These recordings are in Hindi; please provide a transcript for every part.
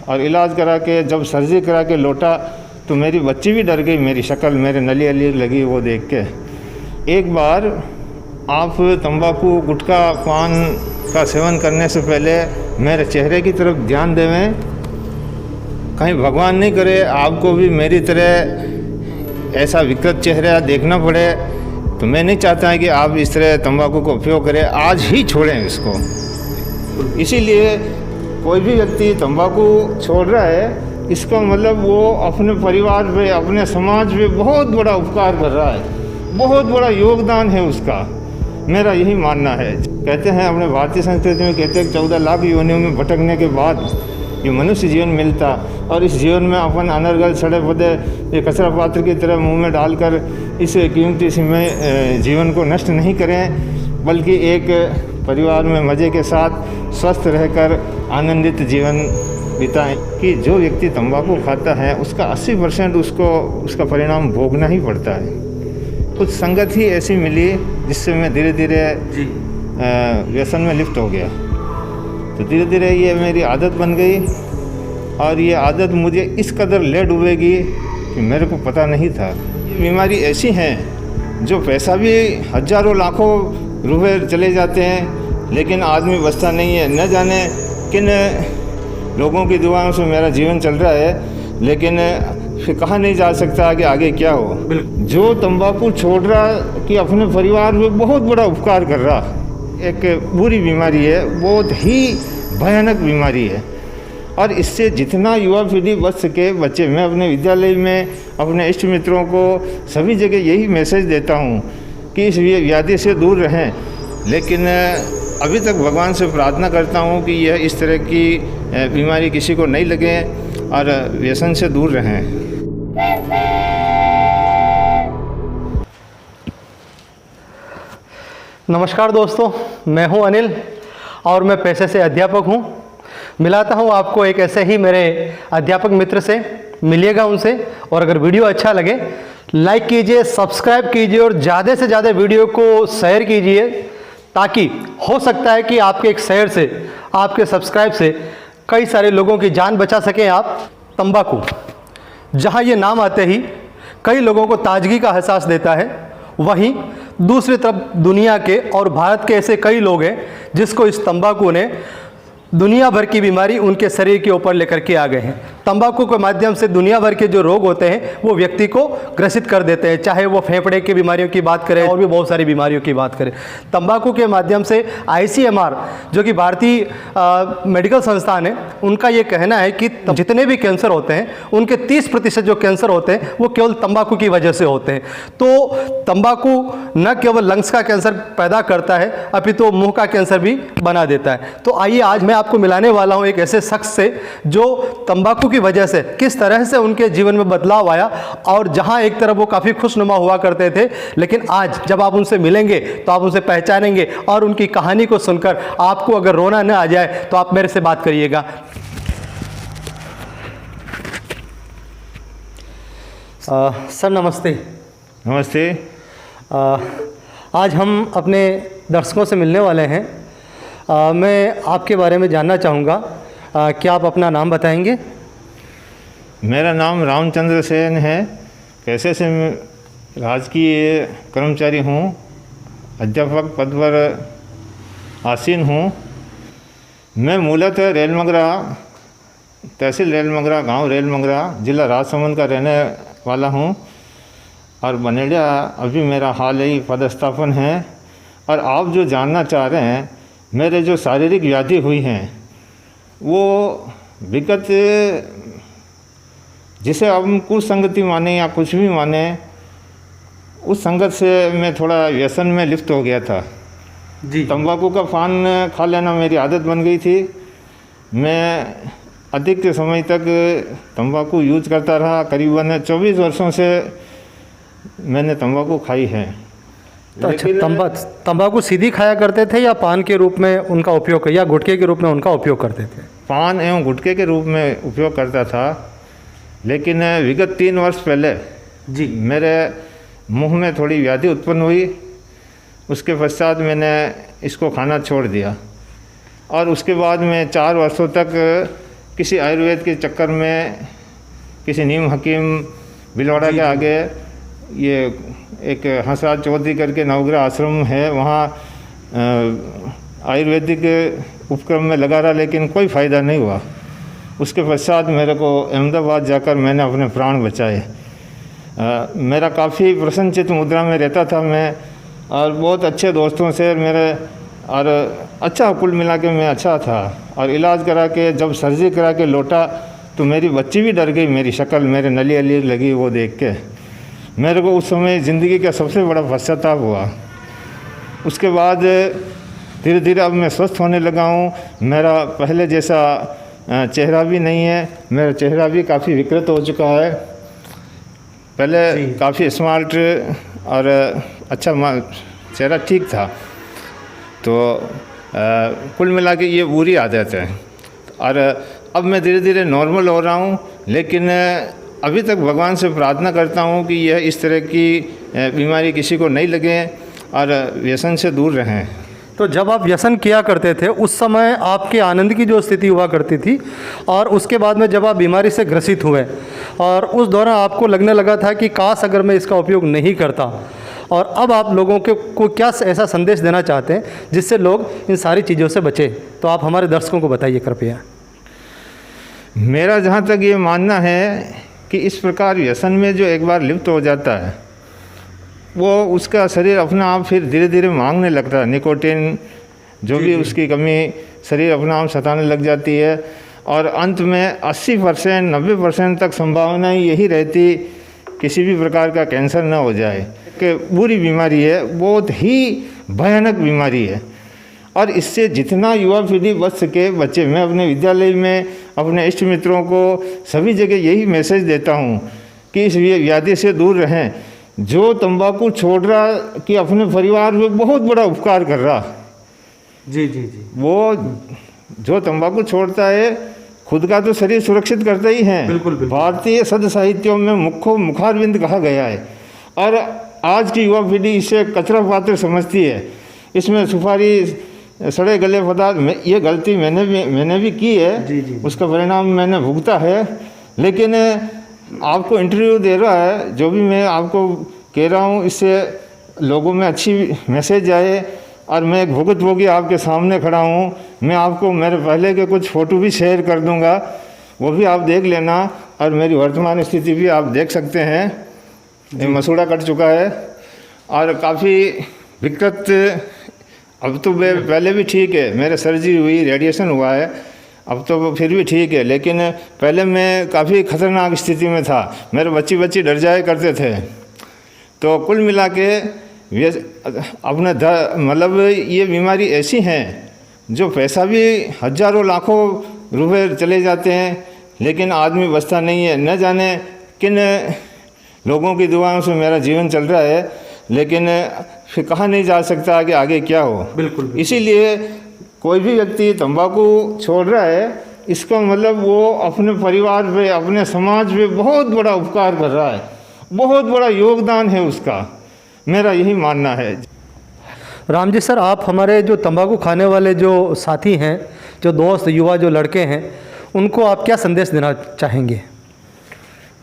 और इलाज करा के जब सर्जरी करा के लौटा तो मेरी बच्ची भी डर गई, मेरी शक्ल मेरे नली अली लगी वो देख के। एक बार आप तंबाकू गुटखा पान का सेवन करने से पहले मेरे चेहरे की तरफ ध्यान देवें, कहीं भगवान नहीं करे आपको भी मेरी तरह ऐसा विकृत चेहरा देखना पड़े। तो मैं नहीं चाहता कि आप इस तरह तंबाकू को उपयोग करें, आज ही छोड़ें इसको। इसीलिए कोई भी व्यक्ति तंबाकू छोड़ रहा है, इसका मतलब वो अपने परिवार पे, अपने समाज पे बहुत बड़ा उपकार कर रहा है, बहुत बड़ा योगदान है उसका, मेरा यही मानना है। कहते हैं अपने भारतीय संस्कृति में कहते हैं 14 लाख योनियों में भटकने के बाद ये मनुष्य जीवन मिलता, और इस जीवन में अपन अनर्गल सड़े पदे ये कचरा पात्र की तरह मुंह में डालकर इस कीमती समय जीवन को नष्ट नहीं करें, बल्कि एक परिवार में मज़े के साथ स्वस्थ रहकर आनंदित जीवन बिताएं। कि जो व्यक्ति तंबाकू खाता है उसका 80% उसको उसका परिणाम भोगना ही पड़ता है। कुछ संगत ही ऐसी मिली जिससे मैं धीरे धीरे व्यसन में लिप्त हो गया। तो धीरे धीरे ये मेरी आदत बन गई, और ये आदत मुझे इस कदर ले डूबेगी कि मेरे को पता नहीं था। ये बीमारी ऐसी है जो पैसा भी हजारों लाखों रुपए चले जाते हैं, लेकिन आदमी बचता नहीं है। न जाने किन लोगों की दुआओं से मेरा जीवन चल रहा है, लेकिन फिर कहा नहीं जा सकता कि आगे क्या हो। जो तंबाकू छोड़ रहा कि अपने परिवार में बहुत बड़ा उपकार कर रहा, एक बुरी बीमारी है, बहुत ही भयानक बीमारी है, और इससे जितना युवा पीढ़ी बच सके बच्चे। मैं अपने विद्यालय में अपने इष्ट मित्रों को सभी जगह यही मैसेज देता हूँ कि इस व्याधि से दूर रहें, लेकिन अभी तक भगवान से प्रार्थना करता हूँ कि यह इस तरह की बीमारी किसी को नहीं लगे और व्यसन से दूर रहें। नमस्कार दोस्तों, मैं हूं अनिल और मैं पेशे से अध्यापक हूं। मिलाता हूं आपको एक ऐसे ही मेरे अध्यापक मित्र से, मिलिएगा उनसे। और अगर वीडियो अच्छा लगे लाइक कीजिए, सब्सक्राइब कीजिए और ज़्यादा से ज़्यादा वीडियो को शेयर कीजिए, ताकि हो सकता है कि आपके एक शेयर से, आपके सब्सक्राइब से कई सारे लोगों की जान बचा सकें आप। तंबाकू जहां ये नाम आते ही कई लोगों को ताजगी का एहसास देता है, वहीं दूसरी तरफ दुनिया के और भारत के ऐसे कई लोग हैं जिसको इस तंबाकू ने दुनिया भर की बीमारी उनके शरीर के ऊपर लेकर के आ गए हैं। तंबाकू के माध्यम से दुनिया भर के जो रोग होते हैं वो व्यक्ति को ग्रसित कर देते हैं, चाहे वो फेफड़े की बीमारियों की बात करें और भी बहुत सारी बीमारियों की बात करें। तंबाकू के माध्यम से ICMR जो कि भारतीय मेडिकल संस्थान है, उनका ये कहना है कि जितने भी कैंसर होते हैं उनके 30% जो कैंसर होते हैं वो केवल तंबाकू की वजह से होते हैं। तो तंबाकू न केवल लंग्स का कैंसर पैदा करता है, अपितु मुंह का कैंसर भी बना देता है। तो आइए आज मैं आपको मिलाने वाला हूं एक ऐसे शख्स से जो तंबाकू की वजह से किस तरह से उनके जीवन में बदलाव आया, और जहां एक तरफ वो काफ़ी खुशनुमा हुआ करते थे, लेकिन आज जब आप उनसे मिलेंगे तो आप उनसे पहचानेंगे, और उनकी कहानी को सुनकर आपको अगर रोना न आ जाए तो आप मेरे से बात करिएगा। सर नमस्ते। नमस्ते। आज हम अपने दर्शकों से मिलने वाले हैं। मैं आपके बारे में जानना चाहूँगा, क्या आप अपना नाम बताएंगे? मेरा नाम रामचंद्र सेन है। पेशे से राजकीय कर्मचारी हूँ, अध्यापक पद पर आसीन हूँ। मैं मूलतः रेलमंगरा, तहसील रेलमंगरा, गांव रेलमंगरा, जिला राजसमंद का रहने वाला हूँ, और बनेड़ा अभी मेरा हाल ही पदस्थापन है। और आप जो जानना चाह रहे हैं, मेरे जो शारीरिक व्याधि हुई हैं वो विगत, जिसे हम कुसंगति माने या कुछ भी माने, उस संगत से मैं थोड़ा व्यसन में लिप्त हो गया था जी। तंबाकू का पान खा लेना मेरी आदत बन गई थी। मैं अधिक समय तक तंबाकू यूज करता रहा, करीबन 24 वर्षों से मैंने तंबाकू खाई है। तो अच्छा, तंबाकू सीधी खाया करते थे या पान के रूप में उनका उपयोग, या गुटखे के रूप में उनका उपयोग करते थे? पान एवं गुटखे के रूप में उपयोग करता था, लेकिन विगत 3 वर्ष पहले जी मेरे मुंह में थोड़ी व्याधि उत्पन्न हुई। उसके पश्चात मैंने इसको खाना छोड़ दिया, और उसके बाद मैं 4 वर्षों तक किसी आयुर्वेद के चक्कर में किसी नीम हकीम भिलवाड़ा के आगे ये एक हंसराज चौधरी करके नवग्रह आश्रम है, वहाँ आयुर्वेदिक उपक्रम में लगा रहा, लेकिन कोई फ़ायदा नहीं हुआ। उसके पश्चात मेरे को अहमदाबाद जाकर मैंने अपने प्राण बचाए। मेरा काफ़ी प्रसन्नचित्त मुद्रा में रहता था मैं, और बहुत अच्छे दोस्तों से मेरे, और अच्छा कुल मिला के मैं अच्छा था। और इलाज करा के जब सर्जरी करा के लौटा तो मेरी बच्ची भी डर गई, मेरी शक्ल मेरे नली अली लगी वो देख के। मेरे को उस समय ज़िंदगी का सबसे बड़ा पश्चाताप हुआ। उसके बाद धीरे धीरे अब मैं स्वस्थ होने लगा हूँ। मेरा पहले जैसा चेहरा भी नहीं है, मेरा चेहरा भी काफ़ी विकृत हो चुका है। पहले काफ़ी स्मार्ट और अच्छा चेहरा ठीक था, तो कुल मिला के ये बुरी आदत है। और अब मैं धीरे धीरे नॉर्मल हो रहा हूँ, लेकिन अभी तक भगवान से प्रार्थना करता हूँ कि यह इस तरह की बीमारी किसी को नहीं लगे और व्यसन से दूर रहें। तो जब आप व्यसन किया करते थे उस समय आपके आनंद की जो स्थिति हुआ करती थी, और उसके बाद में जब आप बीमारी से ग्रसित हुए और उस दौरान आपको लगने लगा था कि काश अगर मैं इसका उपयोग नहीं करता, और अब आप लोगों को क्या ऐसा संदेश देना चाहते हैं जिससे लोग इन सारी चीज़ों से बचें, तो आप हमारे दर्शकों को बताइए कृपया। मेरा जहाँ तक ये मानना है कि इस प्रकार व्यसन में जो एक बार लिप्त हो जाता है, वो उसका शरीर अपना आप फिर धीरे धीरे मांगने लगता है। निकोटीन जो भी उसकी कमी शरीर अपना आप सताने लग जाती है, और अंत में 80% 90% तक संभावना यही रहती किसी भी प्रकार का कैंसर न हो जाए। कि बुरी बीमारी है, बहुत ही भयानक बीमारी है, और इससे जितना युवा पीढ़ी बच सके बच्चे। मैं अपने विद्यालय में अपने इष्ट मित्रों को सभी जगह यही मैसेज देता हूँ कि इस व्याधि से दूर रहें। जो तंबाकू छोड़ रहा कि अपने परिवार में बहुत बड़ा उपकार कर रहा। जी जी जी। वो जो तंबाकू छोड़ता है खुद का तो शरीर सुरक्षित करता ही है। बिल्कुल बिल्कुल। भारतीय सद साहित्यों में मुखारविंद कहा गया है, और आज की युवा पीढ़ी इसे कचरा पात्र समझती है। इसमें सुपारी, सड़े गले पदार्थ, ये गलती मैंने भी की है। जी जी। उसका परिणाम मैंने भुगता है, लेकिन आपको इंटरव्यू दे रहा है, जो भी मैं आपको कह रहा हूँ, इससे लोगों में अच्छी मैसेज आए। और मैं एक भुगतभोगी आपके सामने खड़ा हूँ। मैं आपको मेरे पहले के कुछ फ़ोटो भी शेयर कर दूँगा, वो भी आप देख लेना, और मेरी वर्तमान स्थिति भी आप देख सकते हैं। ये मसूड़ा कट चुका है और काफ़ी विकृत। अब तो पहले भी ठीक है, मेरे सर्जरी हुई, रेडिएशन हुआ है, अब तो फिर भी ठीक है, लेकिन पहले मैं काफ़ी ख़तरनाक स्थिति में था। मेरे बच्ची डर जाया करते थे। तो कुल मिला के अपने मतलब ये बीमारी ऐसी है जो पैसा भी हज़ारों लाखों रुपए चले जाते हैं, लेकिन आदमी बचता नहीं है। न जाने किन लोगों की दुआओं से मेरा जीवन चल रहा है, लेकिन फिर कहा नहीं जा सकता कि आगे क्या हो। बिल्कुल। इसीलिए कोई भी व्यक्ति तंबाकू छोड़ रहा है, इसका मतलब वो अपने परिवार पे, अपने समाज पे बहुत बड़ा उपकार कर रहा है, बहुत बड़ा योगदान है उसका। मेरा यही मानना है। राम जी सर, आप हमारे जो तंबाकू खाने वाले जो साथी हैं, जो दोस्त युवा जो लड़के हैं, उनको आप क्या संदेश देना चाहेंगे?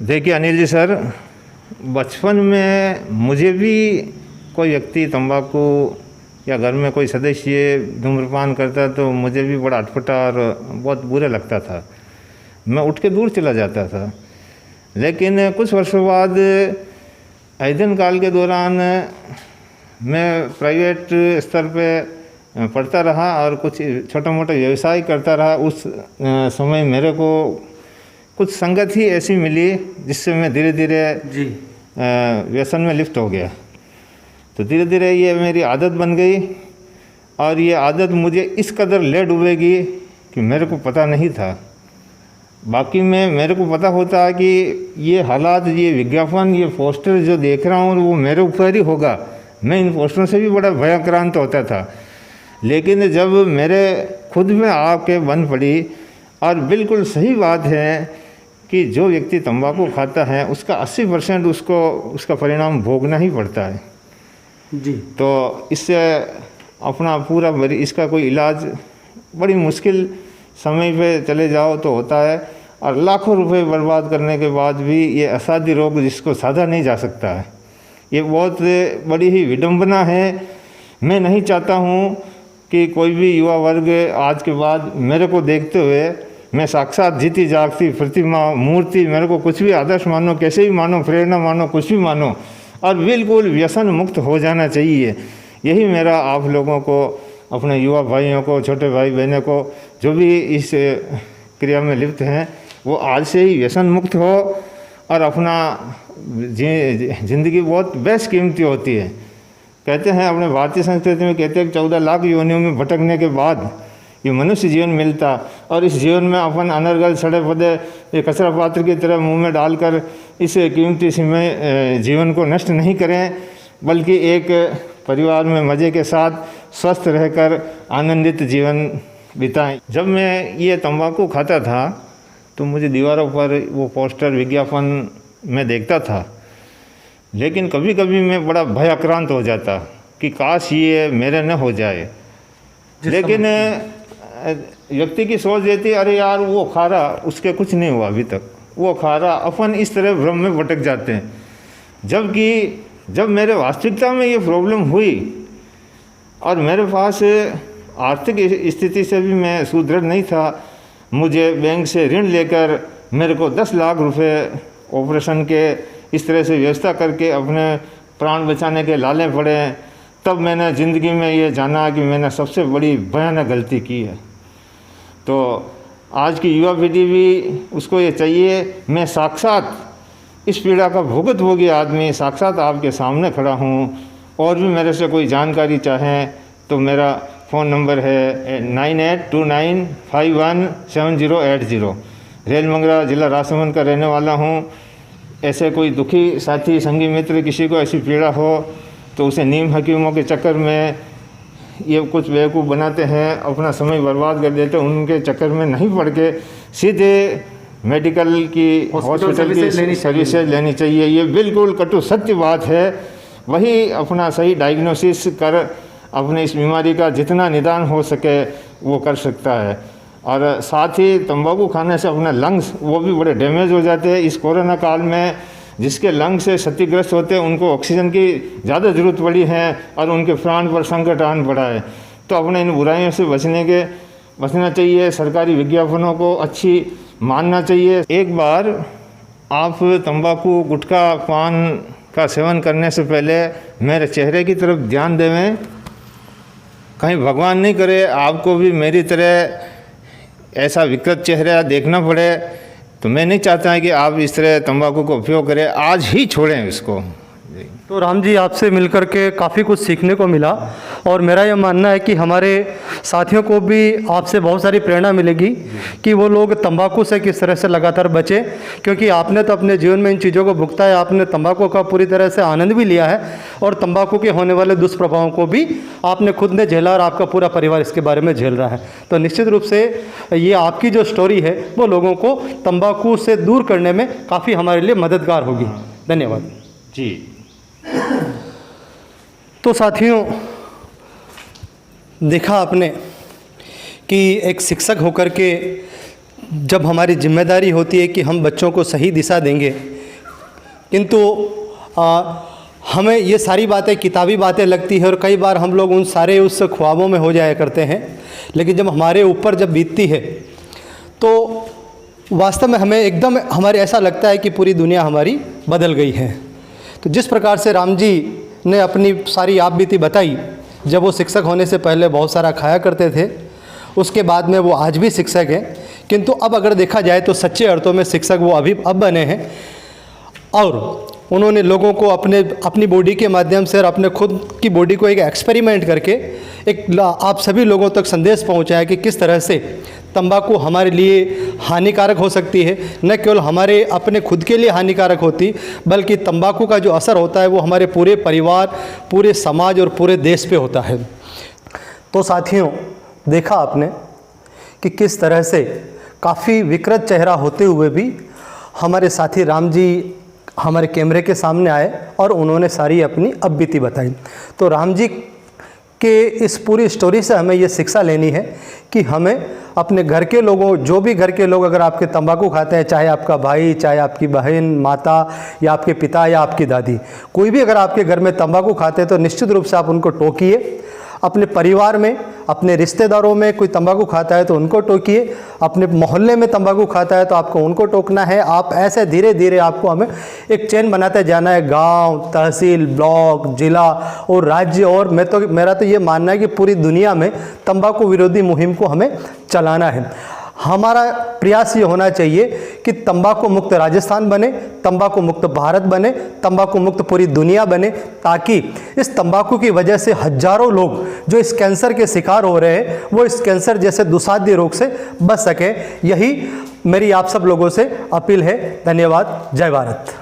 देखिए अनिल जी सर, बचपन में मुझे भी कोई व्यक्ति तंबाकू या घर में कोई सदस्य धूम्रपान करता तो मुझे भी बड़ा अटपटा और बहुत बुरा लगता था। मैं उठ के दूर चला जाता था। लेकिन कुछ वर्षों बाद अध्ययन काल के दौरान मैं प्राइवेट स्तर पे पढ़ता रहा और कुछ छोटा मोटा व्यवसाय करता रहा। उस समय मेरे को कुछ संगत ही ऐसी मिली जिससे मैं धीरे धीरे व्यसन में लिप्त हो गया। तो धीरे धीरे ये मेरी आदत बन गई, और ये आदत मुझे इस कदर ले डूबेगी कि मेरे को पता नहीं था। बाकी में मेरे को पता होता कि ये हालात, ये विज्ञापन, ये पोस्टर जो देख रहा हूँ वो मेरे ऊपर ही होगा। मैं इन पोस्टरों से भी बड़ा भयाक्रांत होता था। लेकिन जब मेरे खुद में आके बन पड़ी, और बिल्कुल सही बात है कि जो व्यक्ति तंबाकू खाता है उसका 80% उसका परिणाम भोगना ही पड़ता है जी। तो इससे अपना पूरा इसका कोई इलाज बड़ी मुश्किल समय पे चले जाओ तो होता है, और लाखों रुपए बर्बाद करने के बाद भी ये असाध्य रोग जिसको साधा नहीं जा सकता है, ये बहुत बड़ी ही विडंबना है। मैं नहीं चाहता हूँ कि कोई भी युवा वर्ग आज के बाद मेरे को देखते हुए, मैं साक्षात जीती जागती प्रतिमा मूर्ति, मेरे को कुछ भी आदर्श मानो, कैसे भी मानो, प्रेरणा मानो, कुछ भी मानो, और बिल्कुल व्यसन मुक्त हो जाना चाहिए। यही मेरा आप लोगों को, अपने युवा भाइयों को, छोटे भाई बहनों को, जो भी इस क्रिया में लिप्त हैं, वो आज से ही व्यसन मुक्त हो और अपना ज़िंदगी बहुत बेशकीमती होती है। कहते हैं अपने भारतीय संस्कृति में, कहते हैं कि 14 लाख योनियों में भटकने के बाद ये मनुष्य जीवन मिलता, और इस जीवन में अपन अनर्गल सड़े पदे ये कचरा पात्र की तरह मुंह में डालकर इस कीमती समय जीवन को नष्ट नहीं करें, बल्कि एक परिवार में मज़े के साथ स्वस्थ रहकर आनंदित जीवन बिताएं। जब मैं ये तंबाकू खाता था तो मुझे दीवारों पर वो पोस्टर विज्ञापन मैं देखता था, लेकिन कभी कभी मैं बड़ा भयाक्रांत हो जाता कि काश ये मेरे न हो जाए। लेकिन व्यक्ति की सोच देती, अरे यार वो खा रहा, उसके कुछ नहीं हुआ अभी तक, वो खा रहा, अपन इस तरह भ्रम में भटक जाते हैं। जबकि जब मेरे वास्तविकता में ये प्रॉब्लम हुई और मेरे पास आर्थिक स्थिति से भी मैं सुदृढ़ नहीं था, मुझे बैंक से ऋण लेकर मेरे को 10 लाख रुपए ऑपरेशन के इस तरह से व्यवस्था करके अपने प्राण बचाने के लाले पड़े, तब मैंने ज़िंदगी में ये जाना कि मैंने सबसे बड़ी भयानक गलती की है। तो आज की युवा पीढ़ी भी उसको ये चाहिए, मैं साक्षात इस पीड़ा का भुगतभोगी आदमी साक्षात आपके सामने खड़ा हूँ, और भी मेरे से कोई जानकारी चाहें तो मेरा फ़ोन नंबर है 9829517080। रेलमंगरा जिला राजसमंद का रहने वाला हूँ। ऐसे कोई दुखी साथी संगी मित्र किसी को ऐसी पीड़ा हो तो उसे नीम हकीमों के चक्कर में ये कुछ बेवकूफ़ बनाते हैं, अपना समय बर्बाद कर देते हैं, उनके चक्कर में नहीं पड़ के सीधे मेडिकल की हॉस्पिटल की सर्विसेज लेनी चाहिए। ये बिल्कुल कटु सत्य बात है। वही अपना सही डायग्नोसिस कर अपने इस बीमारी का जितना निदान हो सके वो कर सकता है। और साथ ही तंबाकू खाने से अपने लंग्स वो भी बड़े डैमेज हो जाते हैं। इस कोरोना काल में जिसके लंग्स से क्षतिग्रस्त होते हैं उनको ऑक्सीजन की ज़्यादा ज़रूरत पड़ी है और उनके प्राण पर संकट आन पड़ा है। तो अपने इन बुराइयों से बचना चाहिए। सरकारी विज्ञापनों को अच्छी मानना चाहिए। एक बार आप तंबाकू, गुटखा, पान का सेवन करने से पहले मेरे चेहरे की तरफ ध्यान देवें। कहीं भगवान नहीं करे आपको भी मेरी तरह ऐसा विकृत चेहरा देखना पड़े, तो मैं नहीं चाहता कि आप इस तरह तंबाकू का उपयोग करें, आज ही छोड़ें इसको। तो राम जी, आपसे मिलकर के काफ़ी कुछ सीखने को मिला और मेरा यह मानना है कि हमारे साथियों को भी आपसे बहुत सारी प्रेरणा मिलेगी कि वो लोग तंबाकू से किस तरह से लगातार बचें, क्योंकि आपने तो अपने जीवन में इन चीज़ों को भुगता है, आपने तंबाकू का पूरी तरह से आनंद भी लिया है और तंबाकू के होने वाले दुष्प्रभावों को भी आपने खुद ने झेला और आपका पूरा परिवार इसके बारे में झेल रहा है। तो निश्चित रूप से ये आपकी जो स्टोरी है वो लोगों को तंबाकू से दूर करने में काफ़ी हमारे लिए मददगार होगी। धन्यवाद जी। तो साथियों, देखा आपने कि एक शिक्षक होकर के जब हमारी जिम्मेदारी होती है कि हम बच्चों को सही दिशा देंगे, किंतु हमें ये सारी बातें किताबी बातें लगती है और कई बार हम लोग उन सारे उस ख्वाबों में हो जाया करते हैं, लेकिन जब हमारे ऊपर जब बीतती है तो वास्तव में हमें एकदम हमारे ऐसा लगता है कि पूरी दुनिया हमारी बदल गई है। तो जिस प्रकार से राम जी ने अपनी सारी आप बीती बताई, जब वो शिक्षक होने से पहले बहुत सारा खाया करते थे, उसके बाद में वो आज भी शिक्षक हैं, किंतु अब अगर देखा जाए तो सच्चे अर्थों में शिक्षक वो अब बने हैं और उन्होंने लोगों को अपनी बॉडी के माध्यम से और अपने खुद की बॉडी को एक एक्सपेरिमेंट करके एक आप सभी लोगों तक संदेश पहुंचाया कि किस तरह से तंबाकू हमारे लिए हानिकारक हो सकती है। न केवल हमारे अपने खुद के लिए हानिकारक होती, बल्कि तंबाकू का जो असर होता है वो हमारे पूरे परिवार, पूरे समाज और पूरे देश पे होता है। तो साथियों, देखा आपने कि किस तरह से काफ़ी विकृत चेहरा होते हुए भी हमारे साथी राम जी हमारे कैमरे के सामने आए और उन्होंने सारी अपनी अब बीती बताई। तो राम जी कि इस पूरी स्टोरी से हमें ये शिक्षा लेनी है कि हमें अपने घर के लोगों, जो भी घर के लोग अगर आपके तंबाकू खाते हैं, चाहे आपका भाई, चाहे आपकी बहन, माता या आपके पिता या आपकी दादी, कोई भी अगर आपके घर में तंबाकू खाते हैं तो निश्चित रूप से आप उनको टोकिए। अपने परिवार में, अपने रिश्तेदारों में कोई तंबाकू खाता है तो उनको टोकिए। अपने मोहल्ले में तंबाकू खाता है तो आपको उनको टोकना है। आप ऐसे धीरे धीरे आपको हमें एक चेन बनाते जाना है, गांव, तहसील, ब्लॉक, जिला और राज्य, और मेरा तो ये मानना है कि पूरी दुनिया में तंबाकू विरोधी मुहिम को हमें चलाना है। हमारा प्रयास ये होना चाहिए कि तंबाकू मुक्त राजस्थान बने, तंबाकू मुक्त भारत बने, तंबाकू मुक्त पूरी दुनिया बने, ताकि इस तंबाकू की वजह से हजारों लोग जो इस कैंसर के शिकार हो रहे हैं वो इस कैंसर जैसे दुस्साध्य रोग से बच सकें। यही मेरी आप सब लोगों से अपील है। धन्यवाद। जय भारत।